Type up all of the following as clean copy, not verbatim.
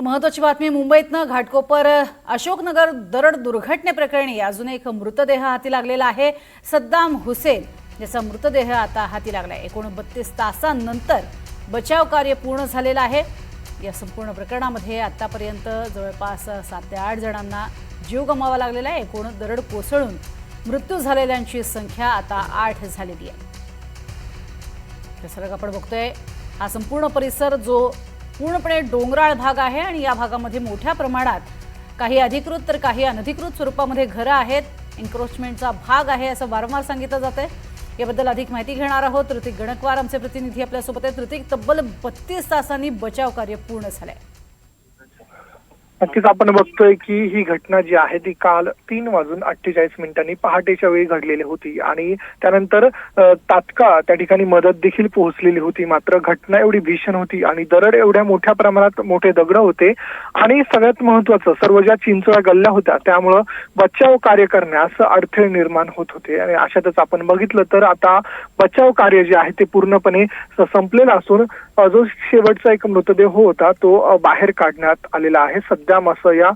महत्त्वाची बातमी मुंबईतनं घाटकोपर अशोकनगर दरड दुर्घटनेप्रकरणी अजून एक मृतदेह हाती लागलेला आहे। सद्दाम हुसेन याचा मृतदेह आता हाती लागलाय। 39 तासांनंतर बचाव कार्य पूर्ण झालेलं आहे। या संपूर्ण प्रकरणामध्ये आतापर्यंत जवळपास 7 ते 8 जणांना जीव गमवावा लागलेला आहे। एकूण दरड कोसळून मृत्यू झालेल्यांची संख्या आता 8 झालेली आहे। आपण बघतोय हा संपूर्ण परिसर जो पूर्णपणे डोंगराळ भाग आहे आणि या भागामध्ये मोठ्या प्रमाणात काही अधिकृत तर काही अनधिकृत स्वरूपामध्ये घरं आहेत। एन्क्रोचमेंटचा भाग आहे असं वारंवार सांगितलं जातंय। याबद्दल अधिक माहिती घेणार आहोत। ऋतिक गणकवार आमचे प्रतिनिधी आपल्यासोबत आहेत। ऋतिक, तब्बल 32 तासांनी बचाव कार्य पूर्ण झालंय। नक्कीच आपण बघतोय की ही घटना जी आहे ती काल 3:48 पहाटेच्या वेळी घडलेली होती आणि त्यानंतर तात्काळ त्या ठिकाणी मदत देखील पोहोचलेली होती। मात्र घटना एवढी भीषण होती आणि दरड एवढ्या मोठ्या प्रमाणात मोठे दगड होते आणि सगळ्यात महत्त्वाचं सर्व ज्या चिंचोळ्या गल्ल्या होत्या त्यामुळे बचाव कार्य करण्यास अडथळे निर्माण होत होते। आणि अशातच आपण बघितलं तर आता बचाव कार्य जे आहे ते पूर्णपणे संपलेलं असून जो शेवटचा एक मृतदेह होता तो बाहेर काढण्यात आलेला आहे। सद्दाम असं या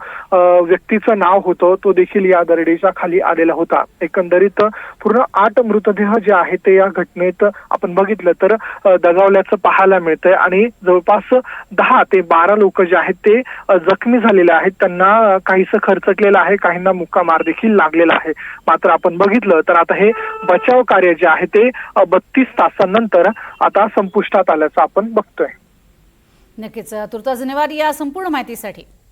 व्यक्तीचं नाव होतं, तो देखील या दरडीच्या खाली आलेला होता। एकंदरीत पूर्ण 8 मृतदेह जे आहेत ते या घटनेत आपण बघितलं तर दगावल्याचं पाहायला मिळतंय आणि जवळपास 10 ते 12 लोक जे आहेत ते जखमी झालेले आहेत। त्यांना काहीसं खरचटलेलं आहे, काहींना मुक्का मार देखील लागलेला आहे। मात्र आपण बघितलं तर आता हे बचाव कार्य जे आहे ते 32 तासांनंतर आता संपुष्टात आल्याचं आपण बघतोय। नक्कीच तुर्तास धन्यवाद या संपूर्ण माहितीसाठी।